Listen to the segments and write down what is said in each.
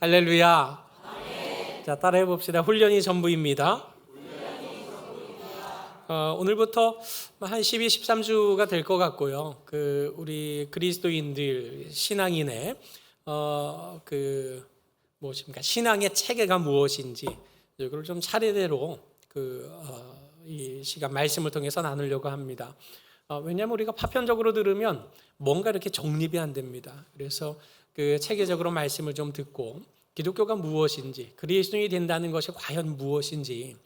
할렐루야. 자, 따라해 봅시다. 훈련이 전부입니다. 오늘부터 한 12, 13주가 될 것 같고요. 우리 그리스도인들 신앙인의 무엇입니까? 신앙의 체계가 무엇인지 이걸 좀 차례대로 이 시간 말씀을 통해서 나누려고 합니다. 왜냐하면 우리가 파편적으로 들으면 뭔가 이렇게 정립이 안 됩니다. 그래서 체계적으로 말씀을 좀 듣고 기독교가 무엇인지, 그리스도인이 된다는 것이 과연 무엇인지,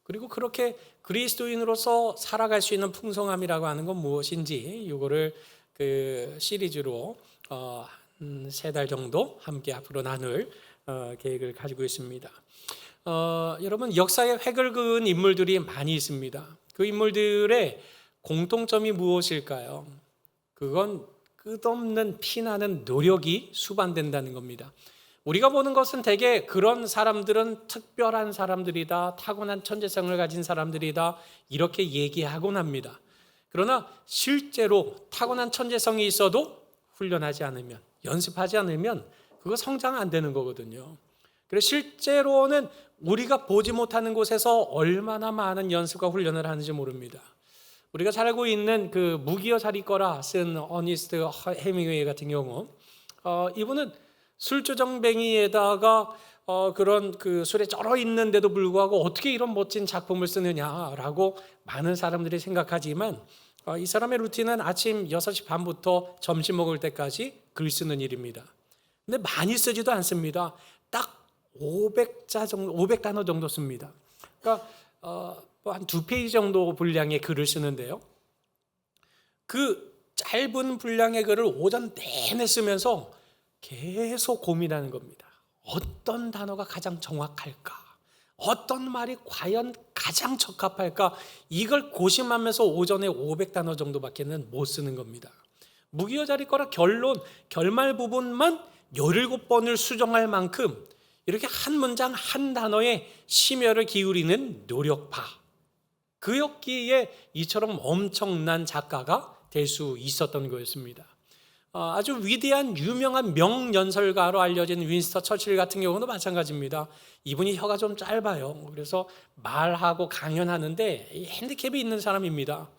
그리고 그렇게 그리스도인으로서 살아갈 수 있는 풍성함이라고 하는 건 무엇인지, 이거를 시리즈로 3달 정도 함께 앞으로 나눌 계획을 가지고 있습니다. 여러분, 역사에 획을 그은 인물들이 많이 있습니다. 그 인물들의 공통점이 무엇일까요? 그건 끝없는 피나는 노력이 수반된다는 겁니다. 우리가 보는 것은 대개 그런 사람들은 특별한 사람들이다, 타고난 천재성을 가진 사람들이다, 이렇게 얘기하곤 합니다. 그러나 실제로 타고난 천재성이 있어도 훈련하지 않으면, 연습하지 않으면 그거 성장 안 되는 거거든요. 그래서 실제로는 우리가 보지 못하는 곳에서 얼마나 많은 연습과 훈련을 하는지 모릅니다. 우리가 잘 알고 있는 무기여 잘 있거라 쓴 어니스트 헤밍웨이 같은 경우, 이분은 술주정뱅이에다가 그런 술에 쩔어 있는데도 불구하고 어떻게 이런 멋진 작품을 쓰느냐라고 많은 사람들이 생각하지만, 이 사람의 루틴은 아침 6시 반부터 점심 먹을 때까지 글 쓰는 일입니다. 근데 많이 쓰지도 않습니다. 딱 500단어 정도 씁니다. 그러니까 한 2페이지 정도 분량의 글을 쓰는데요. 그 짧은 분량의 글을 오전 내내 쓰면서 계속 고민하는 겁니다. 어떤 단어가 가장 정확할까? 어떤 말이 과연 가장 적합할까? 이걸 고심하면서 오전에 500단어 정도밖에는 못 쓰는 겁니다. 무기여 잘 있거라 결말 부분만 17번을 수정할 만큼 이렇게 한 문장 한 단어에 심혈을 기울이는 노력파, 그였기에 이처럼 엄청난 작가가 될 수 있었던 거였습니다. 아주 위대한 유명한 명연설가로 알려진 윈스턴 처칠 같은 경우도 마찬가지입니다. 이분이 혀가 좀 짧아요. 그래서 말하고 강연하는데 핸디캡이 있는 사람입니다.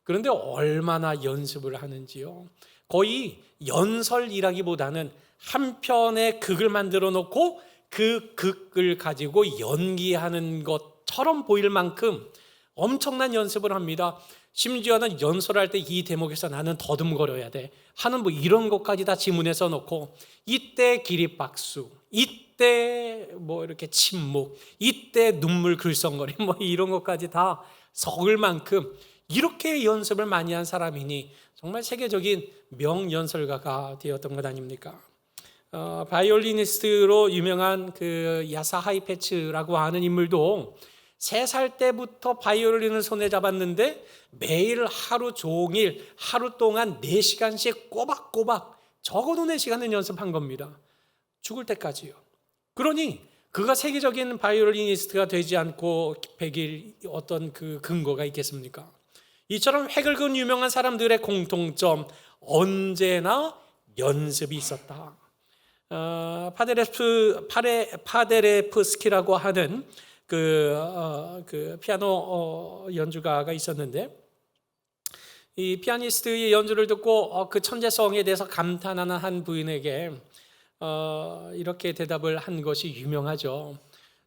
그런데 얼마나 연습을 하는지요. 거의 연설이라기보다는 한 편의 극을 만들어 놓고 그 극을 가지고 연기하는 것처럼 보일 만큼 엄청난 연습을 합니다. 심지어는 연설할 때 이 대목에서 나는 더듬거려야 돼 하는 이런 것까지 다 지문에 써놓고, 이때 기립박수, 이때 이렇게 침묵, 이때 눈물 글썽거림 이런 것까지 다 섞을 만큼 이렇게 연습을 많이 한 사람이니 정말 세계적인 명연설가가 되었던 것 아닙니까? 바이올리니스트로 유명한 야사 하이페츠라고 하는 인물도 3살 때부터 바이올린을 손에 잡았는데 매일 하루 종일 하루 동안 4시간씩 꼬박꼬박 적어놓은 시간을 연습한 겁니다. 죽을 때까지요. 그러니 그가 세계적인 바이올리니스트가 되지 않고 100일 어떤 근거가 있겠습니까? 이처럼 획을 그은 유명한 사람들의 공통점, 언제나 연습이 있었다. 파데레프스키라고 하는 피아노 연주가가 있었는데, 이 피아니스트의 연주를 듣고 그 천재성에 대해서 감탄하는 한 부인에게 이렇게 대답을 한 것이 유명하죠.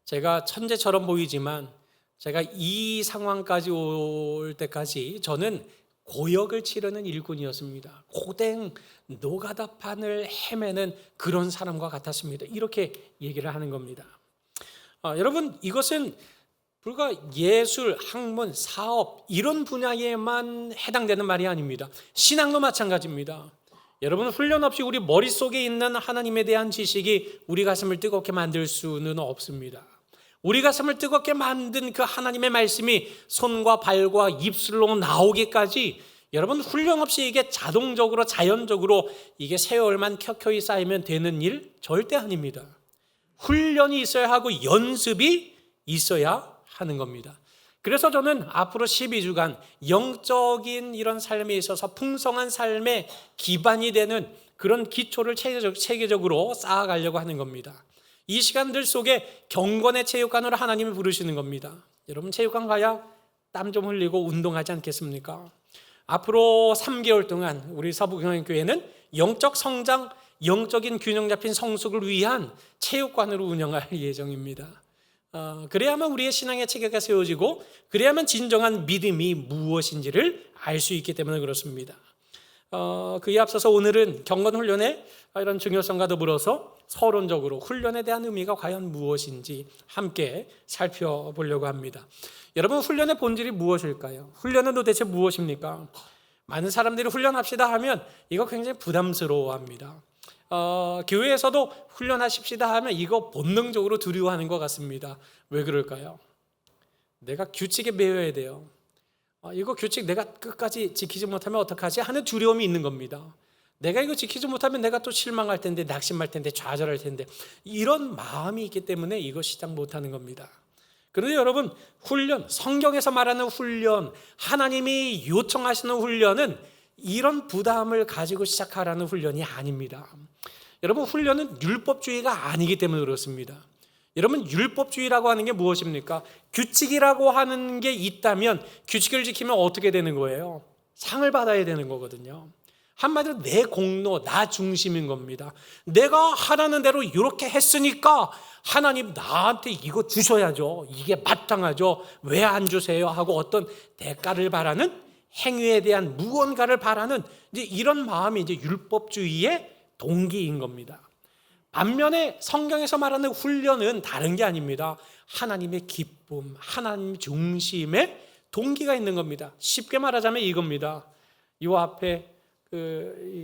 제가 천재처럼 보이지만 제가 이 상황까지 올 때까지 저는 고역을 치르는 일꾼이었습니다. 고된 노가다판을 헤매는 그런 사람과 같았습니다. 이렇게 얘기를 하는 겁니다. 여러분, 이것은 불과 예술, 학문, 사업 이런 분야에만 해당되는 말이 아닙니다. 신앙도 마찬가지입니다. 여러분, 훈련 없이 우리 머릿속에 있는 하나님에 대한 지식이 우리 가슴을 뜨겁게 만들 수는 없습니다. 우리 가슴을 뜨겁게 만든 그 하나님의 말씀이 손과 발과 입술로 나오기까지 여러분, 훈련 없이 이게 자동적으로 자연적으로 이게 세월만 켜켜이 쌓이면 되는 일 절대 아닙니다. 훈련이 있어야 하고 연습이 있어야 하는 겁니다. 그래서 저는 앞으로 12주간 영적인 이런 삶에 있어서 풍성한 삶의 기반이 되는 그런 기초를 체계적으로 쌓아가려고 하는 겁니다. 이 시간들 속에 경건의 체육관으로 하나님이 부르시는 겁니다. 여러분, 체육관 가야 땀 좀 흘리고 운동하지 않겠습니까? 앞으로 3개월 동안 우리 서부경영교회는 영적 성장, 영적인 균형 잡힌 성숙을 위한 체육관으로 운영할 예정입니다. 그래야만 우리의 신앙의 체계가 세워지고, 그래야만 진정한 믿음이 무엇인지를 알 수 있기 때문에 그렇습니다. 그에 앞서서 오늘은 경건훈련의 이런 중요성과 더불어서 서론적으로 훈련에 대한 의미가 과연 무엇인지 함께 살펴보려고 합니다. 여러분, 훈련의 본질이 무엇일까요? 훈련은 도대체 무엇입니까? 많은 사람들이 훈련합시다 하면 이거 굉장히 부담스러워합니다. 교회에서도 훈련하십시다 하면 이거 본능적으로 두려워하는 것 같습니다. 왜 그럴까요? 내가 규칙에 매여야 돼요. 이거 규칙 내가 끝까지 지키지 못하면 어떡하지 하는 두려움이 있는 겁니다. 내가 이거 지키지 못하면 내가 또 실망할 텐데, 낙심할 텐데, 좌절할 텐데, 이런 마음이 있기 때문에 이거 시작 못하는 겁니다. 그런데 여러분, 훈련, 성경에서 말하는 훈련, 하나님이 요청하시는 훈련은 이런 부담을 가지고 시작하라는 훈련이 아닙니다. 여러분, 훈련은 율법주의가 아니기 때문에 그렇습니다. 여러분, 율법주의라고 하는 게 무엇입니까? 규칙이라고 하는 게 있다면 규칙을 지키면 어떻게 되는 거예요? 상을 받아야 되는 거거든요. 한마디로 내 공로, 나 중심인 겁니다. 내가 하라는 대로 이렇게 했으니까 하나님 나한테 이거 주셔야죠. 이게 마땅하죠. 왜 안 주세요? 하고 어떤 대가를 바라는, 행위에 대한 무언가를 바라는 이제 이런 마음이 이제 율법주의의 동기인 겁니다. 반면에 성경에서 말하는 훈련은 다른 게 아닙니다. 하나님의 기쁨, 하나님 중심의 동기가 있는 겁니다. 쉽게 말하자면 이겁니다. 이 앞에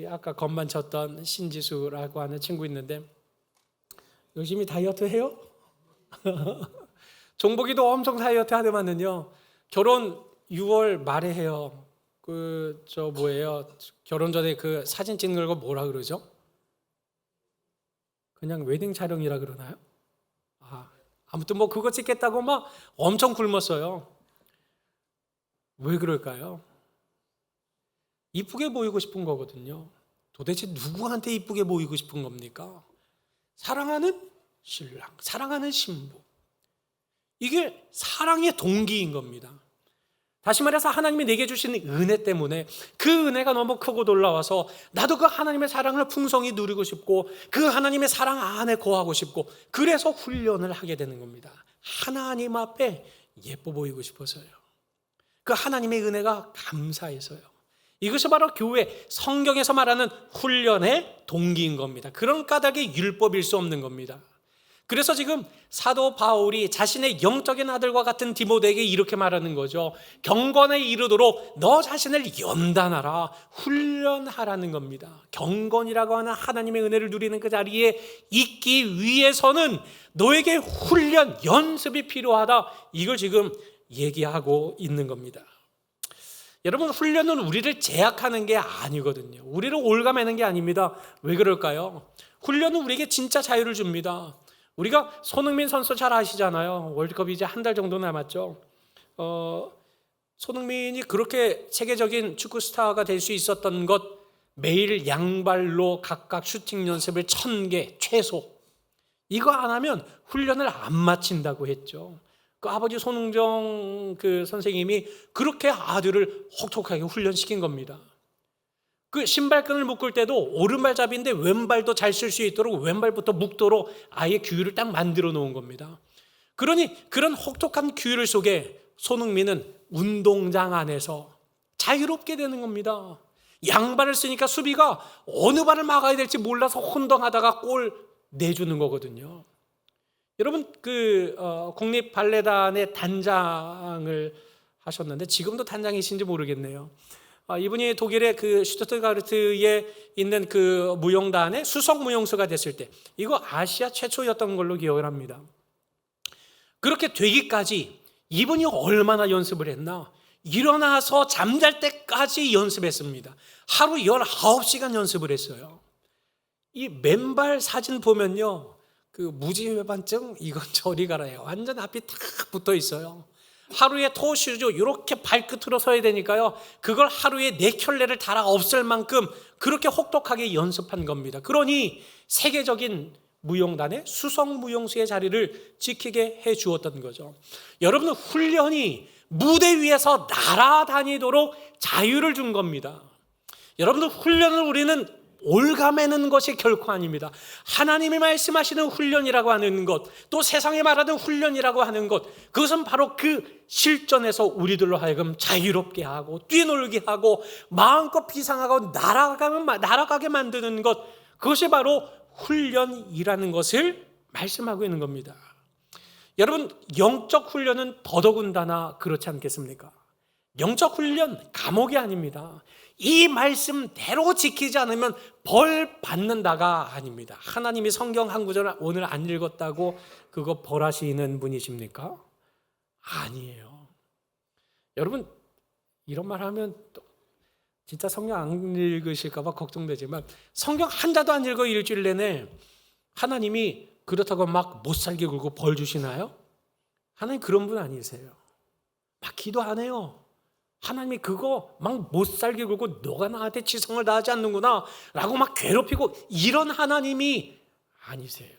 아까 건반 쳤던 신지수라고 하는 친구 있는데 열심히 다이어트 해요? 종복이도 엄청 다이어트 하더만은요, 결혼 6월 말에 해요. 결혼 전에 그 사진 찍는 거 뭐라 그러죠? 그냥 웨딩 촬영이라 그러나요? 아무튼 뭐 그거 찍겠다고 막 엄청 굶었어요. 왜 그럴까요? 이쁘게 보이고 싶은 거거든요. 도대체 누구한테 이쁘게 보이고 싶은 겁니까? 사랑하는 신랑, 사랑하는 신부. 이게 사랑의 동기인 겁니다. 다시 말해서 하나님이 내게 주신 은혜 때문에 그 은혜가 너무 크고 놀라워서 나도 그 하나님의 사랑을 풍성히 누리고 싶고 그 하나님의 사랑 안에 거하고 싶고, 그래서 훈련을 하게 되는 겁니다. 하나님 앞에 예뻐 보이고 싶어서요. 그 하나님의 은혜가 감사해서요. 이것이 바로 교회, 성경에서 말하는 훈련의 동기인 겁니다. 그런 까닭이 율법일 수 없는 겁니다. 그래서 지금 사도 바울이 자신의 영적인 아들과 같은 디모데에게 이렇게 말하는 거죠. 경건에 이르도록 너 자신을 연단하라, 훈련하라는 겁니다. 경건이라고 하는 하나님의 은혜를 누리는 그 자리에 있기 위해서는 너에게 훈련, 연습이 필요하다. 이걸 지금 얘기하고 있는 겁니다. 여러분, 훈련은 우리를 제약하는 게 아니거든요. 우리를 올가매는 게 아닙니다. 왜 그럴까요? 훈련은 우리에게 진짜 자유를 줍니다. 우리가 손흥민 선수 잘 아시잖아요. 월드컵이 이제 한 달 정도 남았죠. 손흥민이 그렇게 세계적인 축구 스타가 될 수 있었던 것, 매일 양발로 각각 슈팅 연습을 1000개 최소, 이거 안 하면 훈련을 안 마친다고 했죠. 그 아버지 손흥정 그 선생님이 그렇게 아들을 혹독하게 훈련시킨 겁니다. 그 신발끈을 묶을 때도 오른발잡이인데 왼발도 잘 쓸 수 있도록 왼발부터 묶도록 아예 규율을 딱 만들어 놓은 겁니다. 그러니 그런 혹독한 규율 속에 손흥민은 운동장 안에서 자유롭게 되는 겁니다. 양발을 쓰니까 수비가 어느 발을 막아야 될지 몰라서 혼동하다가 골 내주는 거거든요. 여러분, 국립 발레단의 단장을 하셨는데 지금도 단장이신지 모르겠네요. 이분이 독일의 그 슈투트가르트에 있는 그 무용단의 수석 무용수가 됐을 때, 이거 아시아 최초였던 걸로 기억을 합니다. 그렇게 되기까지 이분이 얼마나 연습을 했나? 일어나서 잠잘 때까지 연습했습니다. 하루 19시간 연습을 했어요. 이 맨발 사진 보면요, 그 무지외반증 이건 저리 가라요. 완전 앞이 탁 붙어 있어요. 하루에 토슈즈 이렇게 발끝으로 서야 되니까요, 그걸 하루에 4켤레를 달아 없앨 만큼 그렇게 혹독하게 연습한 겁니다. 그러니 세계적인 무용단의 수석 무용수의 자리를 지키게 해 주었던 거죠. 여러분, 훈련이 무대 위에서 날아다니도록 자유를 준 겁니다. 여러분들, 훈련을 우리는 올가매는 것이 결코 아닙니다. 하나님이 말씀하시는 훈련이라고 하는 것, 또 세상에 말하는 훈련이라고 하는 것, 그것은 바로 그 실전에서 우리들로 하여금 자유롭게 하고 뛰놀게 하고 마음껏 비상하고 날아가게 만드는 것, 그것이 바로 훈련이라는 것을 말씀하고 있는 겁니다. 여러분, 영적 훈련은 더더군다나 그렇지 않겠습니까? 영적 훈련 감옥이 아닙니다. 이 말씀대로 지키지 않으면 벌 받는다가 아닙니다. 하나님이 성경 한 구절 오늘 안 읽었다고 그거 벌하시는 분이십니까? 아니에요. 여러분, 이런 말 하면 또 진짜 성경 안 읽으실까 봐 걱정되지만, 성경 한 자도 안 읽어 일주일 내내 하나님이 그렇다고 막 못 살게 굴고 벌 주시나요? 하나님 그런 분 아니세요. 막 기도 안 해요. 하나님이 그거 막 못 살게 굴고 너가 나한테 지성을 다하지 않는구나 라고 막 괴롭히고 이런 하나님이 아니세요.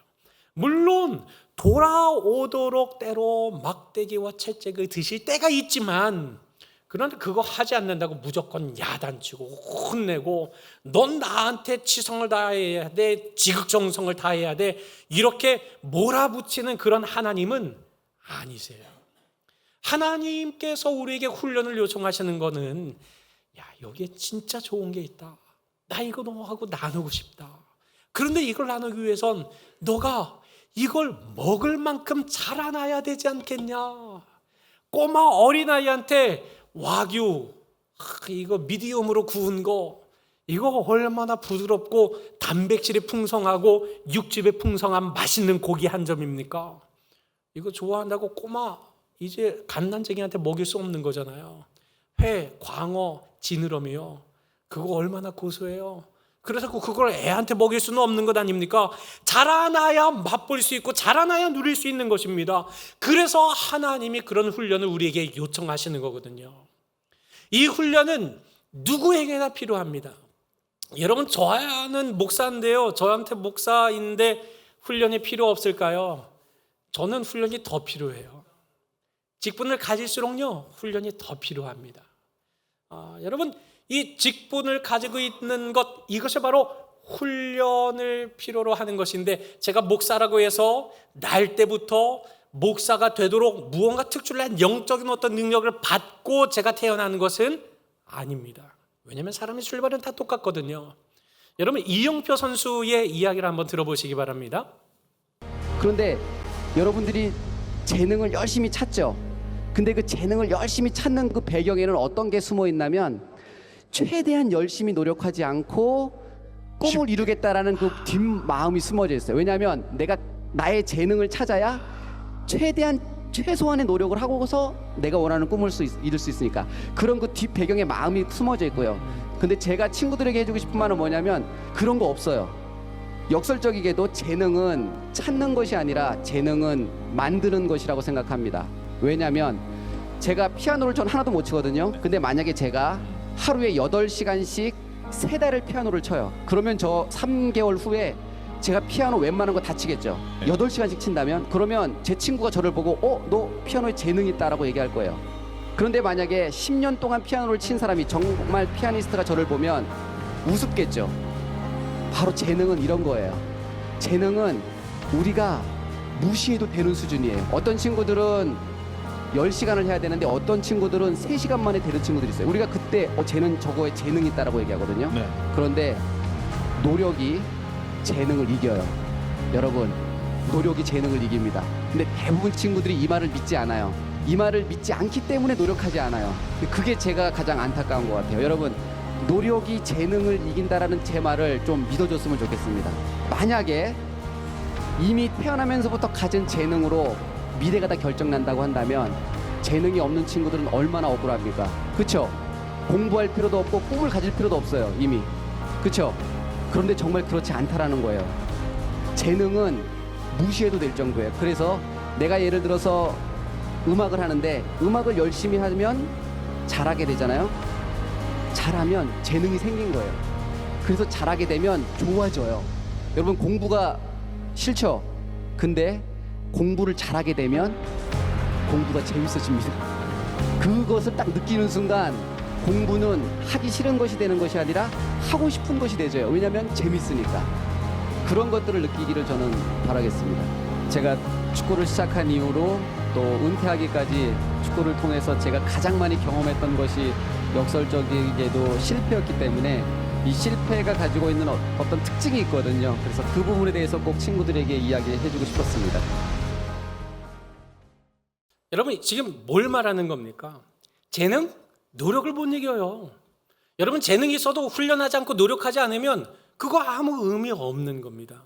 물론 돌아오도록 때로 막대기와 채찍을 드실 때가 있지만, 그런데 그거 하지 않는다고 무조건 야단치고 혼내고 넌 나한테 지성을 다해야 돼, 지극정성을 다해야 돼, 이렇게 몰아붙이는 그런 하나님은 아니세요. 하나님께서 우리에게 훈련을 요청하시는 거는, 야, 여기에 진짜 좋은 게 있다, 나 이거 너하고 나누고 싶다. 그런데 이걸 나누기 위해선 너가 이걸 먹을 만큼 자라나야 되지 않겠냐. 꼬마 어린아이한테 와규, 이거 미디움으로 구운 거, 이거 얼마나 부드럽고 단백질이 풍성하고 육즙이 풍성한 맛있는 고기 한 점입니까? 이거 좋아한다고 꼬마 이제 갓난쟁이한테 먹일 수 없는 거잖아요. 회, 광어, 지느러미요, 그거 얼마나 고소해요. 그래서 그걸 애한테 먹일 수는 없는 것 아닙니까? 자라나야 맛볼 수 있고 자라나야 누릴 수 있는 것입니다. 그래서 하나님이 그런 훈련을 우리에게 요청하시는 거거든요. 이 훈련은 누구에게나 필요합니다. 여러분, 저는 목사인데요, 저한테 목사인데 훈련이 필요 없을까요? 저는 훈련이 더 필요해요. 직분을 가질수록요, 훈련이 더 필요합니다. 여러분, 이 직분을 가지고 있는 것, 이것이 바로 훈련을 필요로 하는 것인데, 제가 목사라고 해서 날 때부터 목사가 되도록 무언가 특출난 영적인 어떤 능력을 받고 제가 태어나는 것은 아닙니다. 왜냐하면 사람의 출발은 다 똑같거든요. 여러분, 이영표 선수의 이야기를 한번 들어보시기 바랍니다. 그런데 여러분들이 재능을 열심히 찾죠. 근데 그 재능을 열심히 찾는 그 배경에는 어떤 게 숨어 있냐면, 최대한 열심히 노력하지 않고 꿈을 이루겠다라는 그 뒷마음이 숨어져 있어요. 왜냐하면 내가 나의 재능을 찾아야 최대한 최소한의 노력을 하고서 내가 원하는 꿈을 이룰 수 있으니까, 그런 그 뒷 배경에 마음이 숨어져 있고요. 근데 제가 친구들에게 해주고 싶은 말은 뭐냐면, 그런 거 없어요. 역설적이게도 재능은 찾는 것이 아니라 재능은 만드는 것이라고 생각합니다. 왜냐하면 제가 피아노를 전 하나도 못 치거든요. 근데 만약에 제가 하루에 8시간씩 3달을 피아노를 쳐요. 그러면 저 3개월 후에 제가 피아노 웬만한 거 다 치겠죠. 8시간씩 친다면, 그러면 제 친구가 저를 보고 너 피아노에 재능이 있다라고 얘기할 거예요. 그런데 만약에 10년 동안 피아노를 친 사람이, 정말 피아니스트가 저를 보면 우습겠죠. 바로 재능은 이런 거예요. 재능은 우리가 무시해도 되는 수준이에요. 어떤 친구들은 10시간을 해야 되는데 어떤 친구들은 3시간 만에 되는 친구들이 있어요. 우리가 그때 쟤는 저거에 재능이 있다라고 얘기하거든요. 네. 그런데 노력이 재능을 이겨요. 여러분, 노력이 재능을 이깁니다. 근데 대부분 친구들이 이 말을 믿지 않아요. 이 말을 믿지 않기 때문에 노력하지 않아요. 그게 제가 가장 안타까운 것 같아요. 여러분, 노력이 재능을 이긴다라는 제 말을 좀 믿어줬으면 좋겠습니다. 만약에 이미 태어나면서부터 가진 재능으로 미래가 다 결정난다고 한다면, 재능이 없는 친구들은 얼마나 억울합니까? 그쵸? 공부할 필요도 없고 꿈을 가질 필요도 없어요, 이미. 그쵸? 그런데 정말 그렇지 않다라는 거예요. 재능은 무시해도 될 정도예요. 그래서 내가 예를 들어서 음악을 하는데, 음악을 열심히 하면 잘하게 되잖아요. 잘하면 재능이 생긴 거예요. 그래서 잘하게 되면 좋아져요. 여러분, 공부가 싫죠. 근데 공부를 잘하게 되면 공부가 재밌어집니다. 그것을 딱 느끼는 순간 공부는 하기 싫은 것이 되는 것이 아니라 하고 싶은 것이 되죠. 왜냐하면 재밌으니까. 그런 것들을 느끼기를 저는 바라겠습니다. 제가 축구를 시작한 이후로 또 은퇴하기까지 축구를 통해서 제가 가장 많이 경험했던 것이 역설적이게도 실패였기 때문에 이 실패가 가지고 있는 어떤 특징이 있거든요. 그래서 그 부분에 대해서 꼭 친구들에게 이야기해주고 싶었습니다. 여러분 지금 뭘 말하는 겁니까? 재능? 노력을 못 이겨요. 여러분 재능이 있어도 훈련하지 않고 노력하지 않으면 그거 아무 의미 없는 겁니다.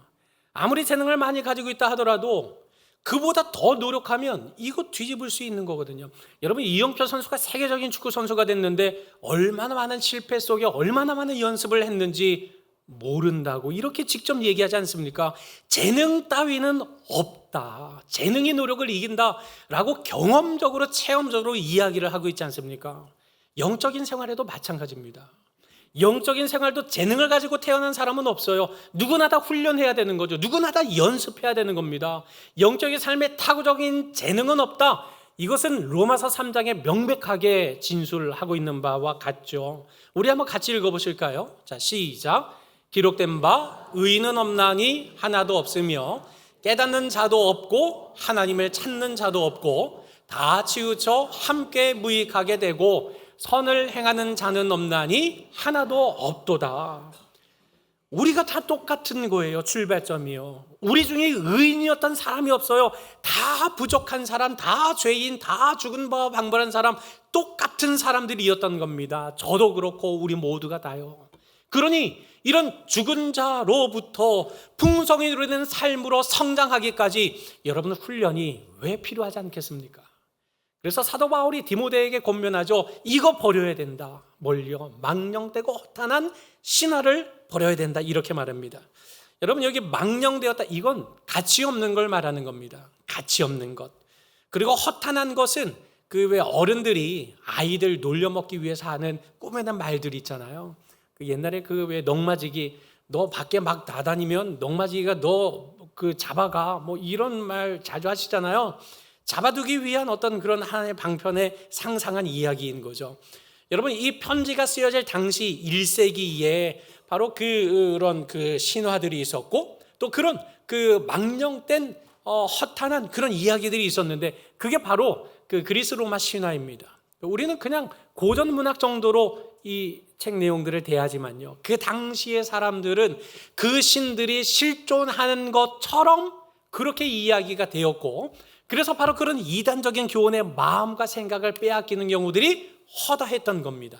아무리 재능을 많이 가지고 있다 하더라도 그보다 더 노력하면 이거 뒤집을 수 있는 거거든요. 여러분 이영표 선수가 세계적인 축구 선수가 됐는데 얼마나 많은 실패 속에 얼마나 많은 연습을 했는지 모른다고 이렇게 직접 얘기하지 않습니까? 재능 따위는 없다. 재능이 노력을 이긴다라고 경험적으로 체험적으로 이야기를 하고 있지 않습니까? 영적인 생활에도 마찬가지입니다. 영적인 생활도 재능을 가지고 태어난 사람은 없어요. 누구나 다 훈련해야 되는 거죠. 누구나 다 연습해야 되는 겁니다. 영적인 삶에 타고적인 재능은 없다. 이것은 로마서 3장에 명백하게 진술하고 있는 바와 같죠. 우리 한번 같이 읽어보실까요? 자, 시작. 기록된 바 의인은 없나니 하나도 없으며 깨닫는 자도 없고 하나님을 찾는 자도 없고 다 치우쳐 함께 무익하게 되고 선을 행하는 자는 없나니 하나도 없도다. 우리가 다 똑같은 거예요. 출발점이요. 우리 중에 의인이었던 사람이 없어요. 다 부족한 사람, 다 죄인, 다 죽은 바 방불한 사람, 똑같은 사람들이었던 겁니다. 저도 그렇고 우리 모두가 다요. 그러니 이런 죽은 자로부터 풍성히 누리는 삶으로 성장하기까지 여러분 훈련이 왜 필요하지 않겠습니까? 그래서 사도 바울이 디모데에게 권면하죠. 이거 버려야 된다. 뭘요? 망령되고 허탄한 신화를 버려야 된다. 이렇게 말합니다. 여러분 여기 망령되었다. 이건 가치 없는 걸 말하는 겁니다. 가치 없는 것. 그리고 허탄한 것은 그 왜 어른들이 아이들 놀려먹기 위해서 하는 꾸며낸 말들이 있잖아요. 그 옛날에 그 왜 넉마지기 너 밖에 막 나다니면 넉마지기가 너 그 잡아가 뭐 이런 말 자주 하시잖아요. 잡아두기 위한 어떤 그런 하나의 방편의 상상한 이야기인 거죠. 여러분 이 편지가 쓰여질 당시 1세기에 바로 그런 그 신화들이 있었고 또 그런 그 망령된 허탄한 그런 이야기들이 있었는데 그게 바로 그 그리스 로마 신화입니다. 우리는 그냥 고전 문학 정도로 이 책 내용들을 대하지만요. 그 당시의 사람들은 그 신들이 실존하는 것처럼 그렇게 이야기가 되었고 그래서 바로 그런 이단적인 교훈의 마음과 생각을 빼앗기는 경우들이 허다했던 겁니다.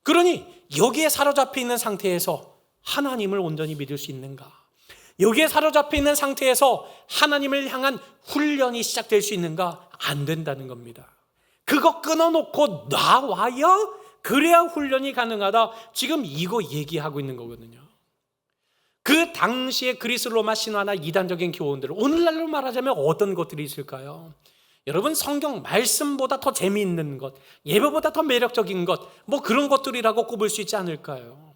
그러니 여기에 사로잡혀 있는 상태에서 하나님을 온전히 믿을 수 있는가? 여기에 사로잡혀 있는 상태에서 하나님을 향한 훈련이 시작될 수 있는가? 안 된다는 겁니다. 그거 끊어놓고 나와야 그래야 훈련이 가능하다. 지금 이거 얘기하고 있는 거거든요. 그 당시의 그리스 로마 신화나 이단적인 교훈들 오늘날로 말하자면 어떤 것들이 있을까요? 여러분 성경 말씀보다 더 재미있는 것, 예배보다 더 매력적인 것, 뭐 그런 것들이라고 꼽을 수 있지 않을까요?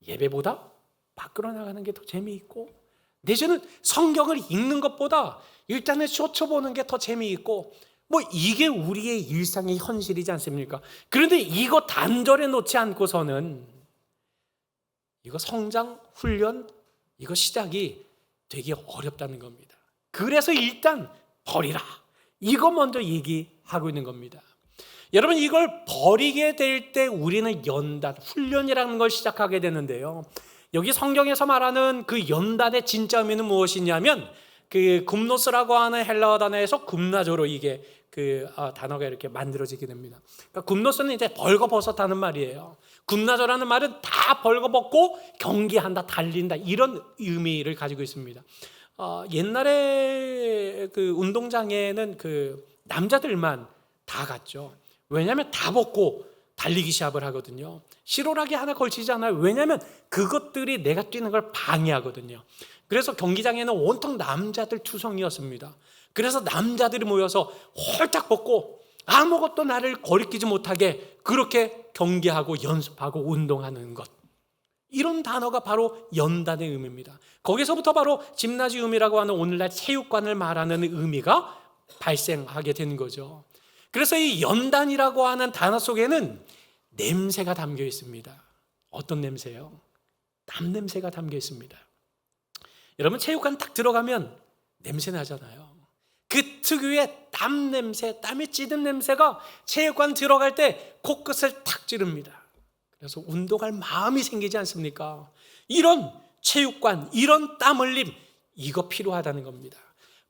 예배보다 밖으로 나가는 게 더 재미있고 내지는 성경을 읽는 것보다 일단은 쇼츠 보는 게 더 재미있고 뭐 이게 우리의 일상의 현실이지 않습니까? 그런데 이거 단절해 놓지 않고서는 이거 성장, 훈련, 이거 시작이 되게 어렵다는 겁니다. 그래서 일단 버리라. 이거 먼저 얘기하고 있는 겁니다. 여러분 이걸 버리게 될 때 우리는 연단, 훈련이라는 걸 시작하게 되는데요. 여기 성경에서 말하는 그 연단의 진짜 의미는 무엇이냐면 그 굼노스라고 하는 헬라어 단어에서 굼나조로 이게 그 단어가 이렇게 만들어지게 됩니다. 그러니까 굼노스는 이제 벌거벗었다는 말이에요. 굼나조라는 말은 다 벌거벗고 경기한다, 달린다 이런 의미를 가지고 있습니다. 옛날에 그 운동장에는 그 남자들만 다 갔죠. 왜냐하면 다 벗고 달리기 시합을 하거든요. 실오라기 하나 걸치지 않아요. 왜냐하면 그것들이 내가 뛰는 걸 방해하거든요. 그래서 경기장에는 온통 남자들 투성이었습니다. 그래서 남자들이 모여서 홀딱 벗고 아무것도 나를 거리끼지 못하게 그렇게 경기하고 연습하고 운동하는 것. 이런 단어가 바로 연단의 의미입니다. 거기서부터 바로 짐나지움이라고 하는 오늘날 체육관을 말하는 의미가 발생하게 된 거죠. 그래서 이 연단이라고 하는 단어 속에는 냄새가 담겨 있습니다. 어떤 냄새요? 땀 냄새가 담겨 있습니다. 여러분, 체육관 딱 들어가면 냄새 나잖아요. 그 특유의 땀 냄새, 땀이 찌든 냄새가 체육관 들어갈 때 코끝을 탁 찌릅니다. 그래서 운동할 마음이 생기지 않습니까? 이런 체육관, 이런 땀 흘림, 이거 필요하다는 겁니다.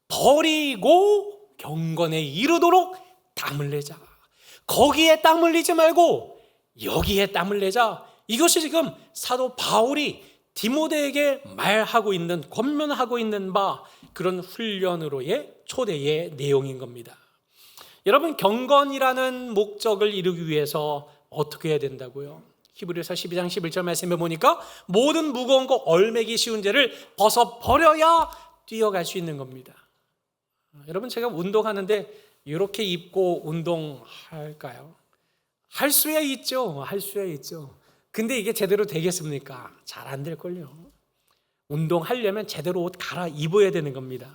버리고 경건에 이르도록 땀을 내자. 거기에 땀 흘리지 말고 여기에 땀을 내자. 이것이 지금 사도 바울이 디모데에게 말하고 있는, 권면하고 있는 바, 그런 훈련으로의 초대의 내용인 겁니다. 여러분, 경건이라는 목적을 이루기 위해서 어떻게 해야 된다고요? 히브리서 12장 11절 말씀에 보니까 모든 무거운 거 얼매기 쉬운 죄를 벗어버려야 뛰어갈 수 있는 겁니다. 여러분, 제가 운동하는데 이렇게 입고 운동할까요? 할 수야 있죠. 할 수야 있죠. 근데 이게 제대로 되겠습니까? 잘 안 될걸요. 운동하려면 제대로 옷 갈아입어야 되는 겁니다.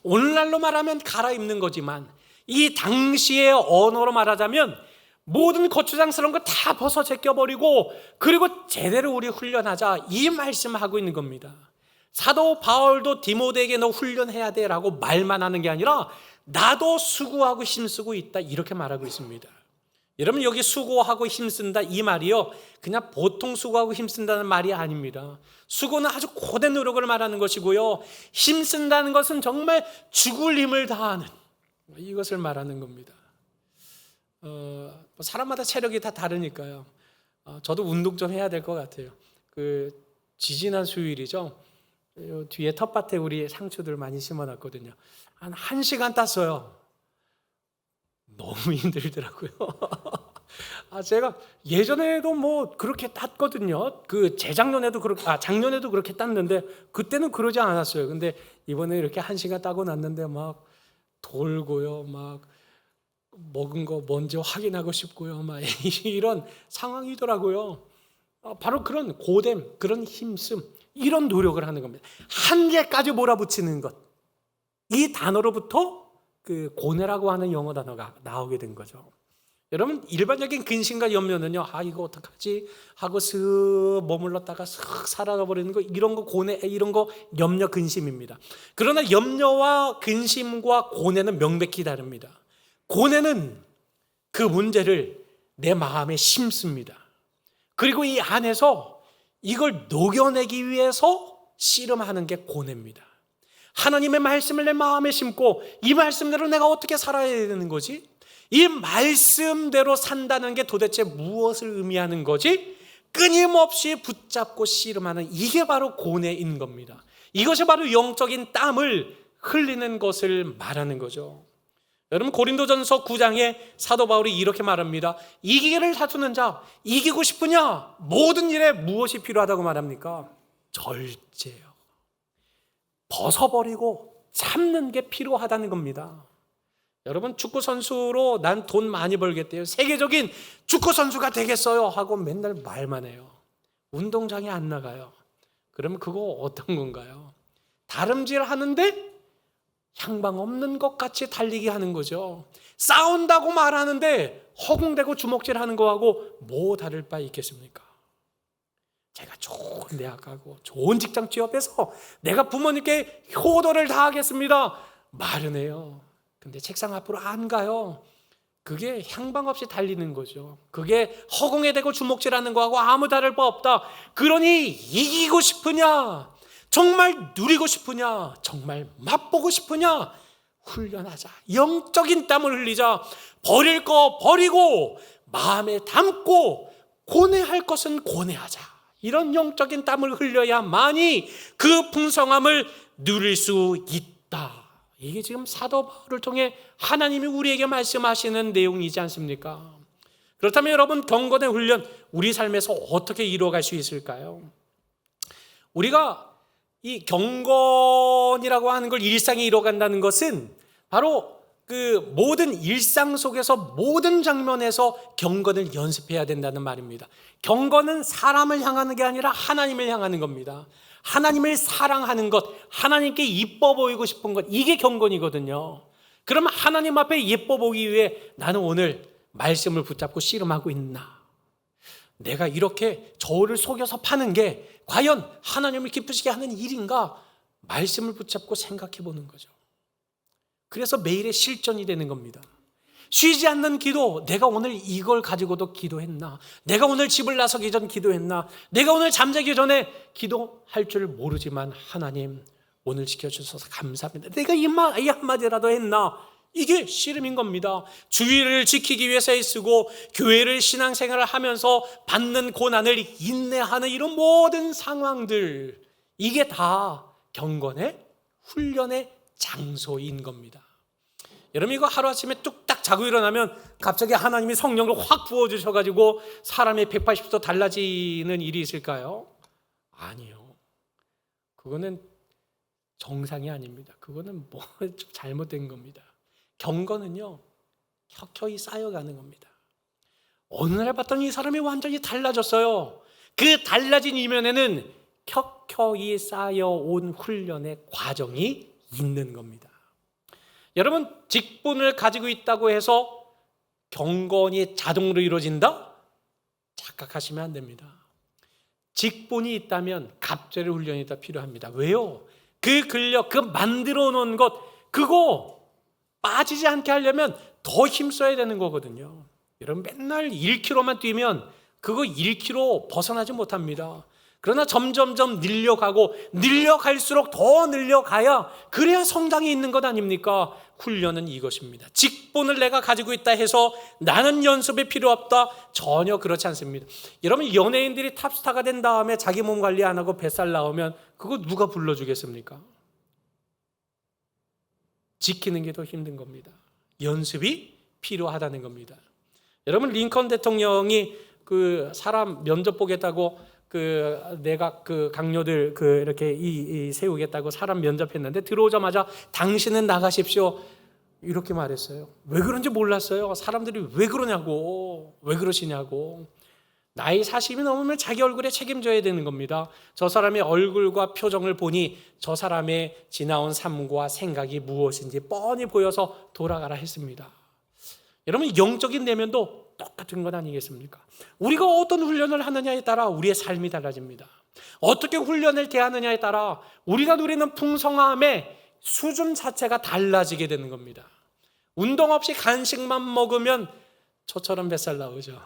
오늘날로 말하면 갈아입는 거지만 이 당시의 언어로 말하자면 모든 거추장스러운 거 다 벗어 제껴버리고 그리고 제대로 우리 훈련하자, 이 말씀하고 있는 겁니다. 사도 바울도 디모데에게 너 훈련해야 돼 라고 말만 하는 게 아니라 나도 수고하고 힘쓰고 있다, 이렇게 말하고 있습니다. 여러분, 여기 수고하고 힘쓴다 이 말이요, 그냥 보통 수고하고 힘쓴다는 말이 아닙니다. 수고는 아주 고된 노력을 말하는 것이고요, 힘쓴다는 것은 정말 죽을 힘을 다하는, 이것을 말하는 겁니다. 사람마다 체력이 다 다르니까요. 저도 운동 좀 해야 될 것 같아요. 지지난 수요일이죠. 뒤에 텃밭에 우리 상추들 많이 심어놨거든요. 한 1시간 땄어요. 너무 힘들더라고요. 제가 예전에도 뭐 그렇게 땄거든요. 작년에도 그렇게 땄는데 그때는 그러지 않았어요. 근데 이번에 이렇게 1시간 따고 났는데 막 돌고요, 막 먹은 거 먼저 확인하고 싶고요, 막 이런 상황이더라고요. 바로 그런 고됨, 그런 힘씀, 이런 노력을 하는 겁니다. 한계까지 몰아붙이는 것, 이 단어로부터 고뇌라고 하는 영어 단어가 나오게 된 거죠. 여러분, 일반적인 근심과 염려는요, 이거 어떡하지 하고 슥 머물렀다가 슥 사라져버리는 거, 이런 거 고뇌, 이런 거 염려, 근심입니다. 그러나 염려와 근심과 고뇌는 명백히 다릅니다. 고뇌는 그 문제를 내 마음에 심습니다. 그리고 이 안에서 이걸 녹여내기 위해서 씨름하는 게 고뇌입니다. 하나님의 말씀을 내 마음에 심고 이 말씀대로 내가 어떻게 살아야 되는 거지? 이 말씀대로 산다는 게 도대체 무엇을 의미하는 거지? 끊임없이 붙잡고 씨름하는, 이게 바로 고뇌인 겁니다. 이것이 바로 영적인 땀을 흘리는 것을 말하는 거죠. 여러분, 고린도전서 9장에 사도 바울이 이렇게 말합니다. 이기기를 다투는 자, 이기고 싶으냐? 모든 일에 무엇이 필요하다고 말합니까? 절제요. 벗어버리고 참는 게 필요하다는 겁니다. 여러분, 축구 선수로 난 돈 많이 벌겠대요, 세계적인 축구 선수가 되겠어요 하고 맨날 말만 해요. 운동장에 안 나가요. 그러면 그거 어떤 건가요? 다름질 하는데 향방 없는 것 같이 달리기 하는 거죠. 싸운다고 말하는데 허공대고 주먹질하는 거하고 뭐 다를 바 있겠습니까? 제가 좋은 대학 가고 좋은 직장 취업해서 내가 부모님께 효도를 다하겠습니다 말은 해요. 근데 책상 앞으로 안 가요. 그게 향방 없이 달리는 거죠. 그게 허공에 대고 주먹질하는 거하고 아무 다를 바 없다. 그러니 이기고 싶으냐? 정말 누리고 싶으냐? 정말 맛보고 싶으냐? 훈련하자. 영적인 땀을 흘리자. 버릴 거 버리고 마음에 담고 고뇌할 것은 고뇌하자. 이런 영적인 땀을 흘려야만이 그 풍성함을 누릴 수 있다. 이게 지금 사도 바울을 통해 하나님이 우리에게 말씀하시는 내용이지 않습니까? 그렇다면 여러분, 경건의 훈련 우리 삶에서 어떻게 이루어갈 수 있을까요? 우리가 이 경건이라고 하는 걸 일상에 이뤄간다는 것은 바로 그 모든 일상 속에서 모든 장면에서 경건을 연습해야 된다는 말입니다. 경건은 사람을 향하는 게 아니라 하나님을 향하는 겁니다. 하나님을 사랑하는 것, 하나님께 이뻐 보이고 싶은 것, 이게 경건이거든요. 그러면 하나님 앞에 예뻐 보기 위해 나는 오늘 말씀을 붙잡고 씨름하고 있나? 내가 이렇게 저울을 속여서 파는 게 과연 하나님을 기쁘시게 하는 일인가? 말씀을 붙잡고 생각해 보는 거죠. 그래서 매일의 실전이 되는 겁니다. 쉬지 않는 기도, 내가 오늘 이걸 가지고도 기도했나? 내가 오늘 집을 나서기 전 기도했나? 내가 오늘 잠자기 전에 기도할 줄 모르지만 하나님 오늘 지켜주셔서 감사합니다. 내가 이 한마디라도 했나? 이게 씨름인 겁니다. 주의를 지키기 위해서 애쓰고 교회를 신앙생활을 하면서 받는 고난을 인내하는 이런 모든 상황들, 이게 다 경건의 훈련의 장소인 겁니다. 여러분, 이거 하루아침에 뚝딱 자고 일어나면 갑자기 하나님이 성령을 확 부어주셔가지고 사람의 180도 달라지는 일이 있을까요? 아니요. 그거는 정상이 아닙니다. 그거는 뭐 좀 잘못된 겁니다. 경건은요, 켜켜이 쌓여가는 겁니다. 어느 날 봤더니 이 사람이 완전히 달라졌어요. 그 달라진 이면에는 켜켜이 쌓여온 훈련의 과정이 있는 겁니다. 여러분, 직분을 가지고 있다고 해서 경건이 자동으로 이루어진다? 착각하시면 안 됩니다. 직분이 있다면 갑절의 훈련이 더 필요합니다. 왜요? 그 근력, 그 만들어 놓은 것, 그거 빠지지 않게 하려면 더 힘써야 되는 거거든요. 여러분, 맨날 1km만 뛰면 그거 1km 벗어나지 못합니다. 그러나 점점점 늘려가고 늘려갈수록 더 늘려가야, 그래야 성장이 있는 것 아닙니까? 훈련은 이것입니다. 직분을 내가 가지고 있다 해서 나는 연습이 필요 없다? 전혀 그렇지 않습니다. 여러분, 연예인들이 탑스타가 된 다음에 자기 몸 관리 안 하고 뱃살 나오면 그거 누가 불러주겠습니까? 지키는 게 더 힘든 겁니다. 연습이 필요하다는 겁니다. 여러분, 링컨 대통령이 그 사람 면접 보겠다고 그 내각 그 강요들 그 이렇게 세우겠다고 사람 면접했는데 들어오자마자 당신은 나가십시오 이렇게 말했어요. 왜 그런지 몰랐어요. 사람들이 왜 그러냐고, 왜 그러시냐고. 나이 40이 넘으면 자기 얼굴에 책임져야 되는 겁니다. 저 사람의 얼굴과 표정을 보니 저 사람의 지나온 삶과 생각이 무엇인지 뻔히 보여서 돌아가라 했습니다. 여러분, 영적인 내면도 똑같은 건 아니겠습니까? 우리가 어떤 훈련을 하느냐에 따라 우리의 삶이 달라집니다. 어떻게 훈련을 대하느냐에 따라 우리가 누리는 풍성함의 수준 자체가 달라지게 되는 겁니다. 운동 없이 간식만 먹으면 저처럼 뱃살 나오죠.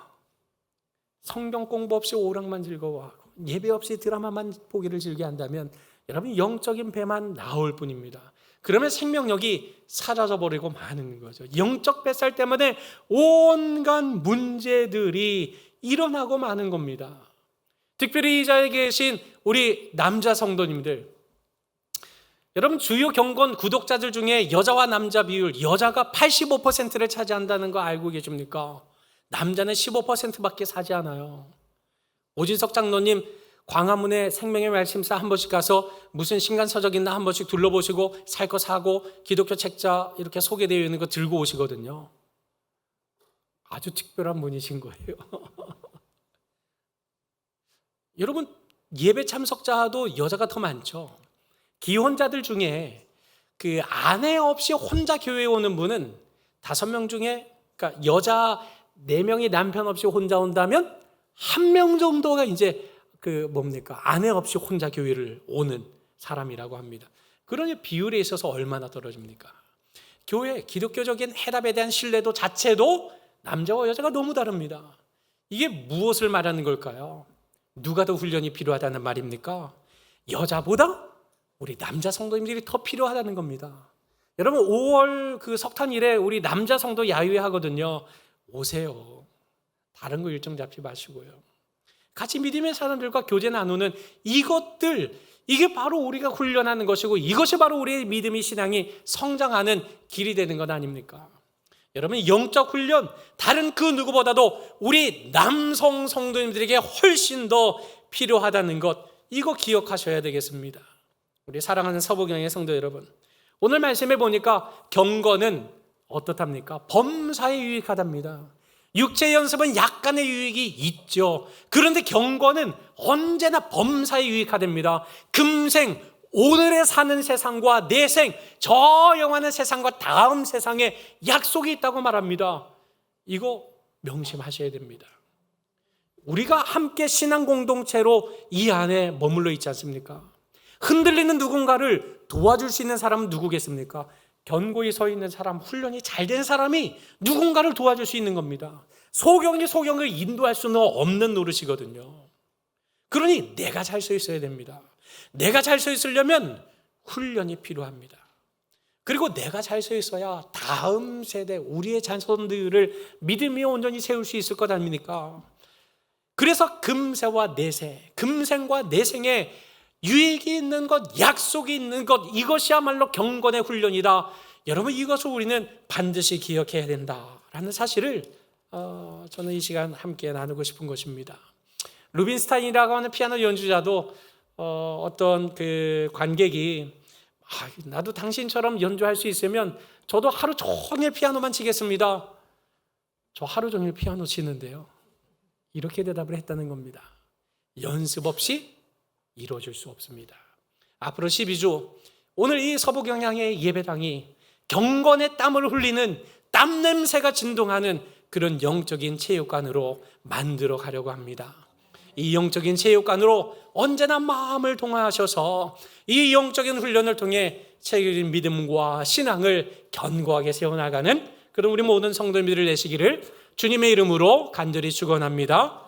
성경 공부 없이 오락만 즐거워하고 예배 없이 드라마만 보기를 즐겨한다면 여러분, 영적인 배만 나올 뿐입니다. 그러면 생명력이 사라져 버리고 마는 거죠. 영적 뱃살 때문에 온갖 문제들이 일어나고 마는 겁니다. 특별히 이 자리에 계신 우리 남자 성도님들, 여러분, 주요 경건 구독자들 중에 여자와 남자 비율, 여자가 85%를 차지한다는 거 알고 계십니까? 남자는 15%밖에 사지 않아요. 오진석 장로님 광화문에 생명의 말씀사 한 번씩 가서 무슨 신간서적 있나 한 번씩 둘러보시고 살 거 사고 기독교 책자 이렇게 소개되어 있는 거 들고 오시거든요. 아주 특별한 분이신 거예요. 여러분, 예배 참석자도 여자가 더 많죠. 기혼자들 중에 그 아내 없이 혼자 교회에 오는 분은 5명 중에, 그러니까 여자 4명이 남편 없이 혼자 온다면 1명 정도가 이제 아내 없이 혼자 교회를 오는 사람이라고 합니다. 그러니 비율에 있어서 얼마나 떨어집니까? 교회 기독교적인 해답에 대한 신뢰도 자체도 남자와 여자가 너무 다릅니다. 이게 무엇을 말하는 걸까요? 누가 더 훈련이 필요하다는 말입니까? 여자보다 우리 남자 성도님들이 더 필요하다는 겁니다. 여러분, 5월 그 석탄일에 우리 남자 성도 야유회 하거든요. 오세요. 다른 거 일정 잡지 마시고요. 같이 믿음의 사람들과 교제 나누는 이것들, 이게 바로 우리가 훈련하는 것이고 이것이 바로 우리의 믿음의 신앙이 성장하는 길이 되는 것 아닙니까? 여러분, 영적 훈련, 다른 그 누구보다도 우리 남성 성도님들에게 훨씬 더 필요하다는 것, 이거 기억하셔야 되겠습니다. 우리 사랑하는 서부경의 성도 여러분, 오늘 말씀해 보니까 경건은 어떻답니까? 범사에 유익하답니다. 육체 연습은 약간의 유익이 있죠. 그런데 경건은 언제나 범사에 유익하답니다. 금생 오늘에 사는 세상과 내생, 저 영원한 세상과 다음 세상에 약속이 있다고 말합니다. 이거 명심하셔야 됩니다. 우리가 함께 신앙 공동체로 이 안에 머물러 있지 않습니까? 흔들리는 누군가를 도와줄 수 있는 사람은 누구겠습니까? 견고히 서 있는 사람, 훈련이 잘 된 사람이 누군가를 도와줄 수 있는 겁니다. 소경이 소경을 인도할 수는 없는 노릇이거든요. 그러니 내가 잘 서 있어야 됩니다. 내가 잘 서 있으려면 훈련이 필요합니다. 그리고 내가 잘 서 있어야 다음 세대, 우리의 자손들을 믿음이 온전히 세울 수 있을 것 아닙니까? 그래서 금세와 내세, 금생과 내생에 유익이 있는 것, 약속이 있는 것, 이것이야말로 경건의 훈련이다. 여러분, 이것을 우리는 반드시 기억해야 된다라는 사실을 저는 이 시간 함께 나누고 싶은 것입니다. 루빈스타인이라고 하는 피아노 연주자도 어떤 그 관객이 나도 당신처럼 연주할 수 있으면 저도 하루 종일 피아노만 치겠습니다. 저 하루 종일 피아노 치는데요. 이렇게 대답을 했다는 겁니다. 연습 없이 이루어질 수 없습니다. 앞으로 12주 오늘 이 서부경향의 예배당이 경건의 땀을 흘리는 땀 냄새가 진동하는 그런 영적인 체육관으로 만들어 가려고 합니다. 이 영적인 체육관으로 언제나 마음을 동하셔서 이 영적인 훈련을 통해 체계적인 믿음과 신앙을 견고하게 세워나가는 그런 우리 모든 성도님들을 내시기를 주님의 이름으로 간절히 축원합니다.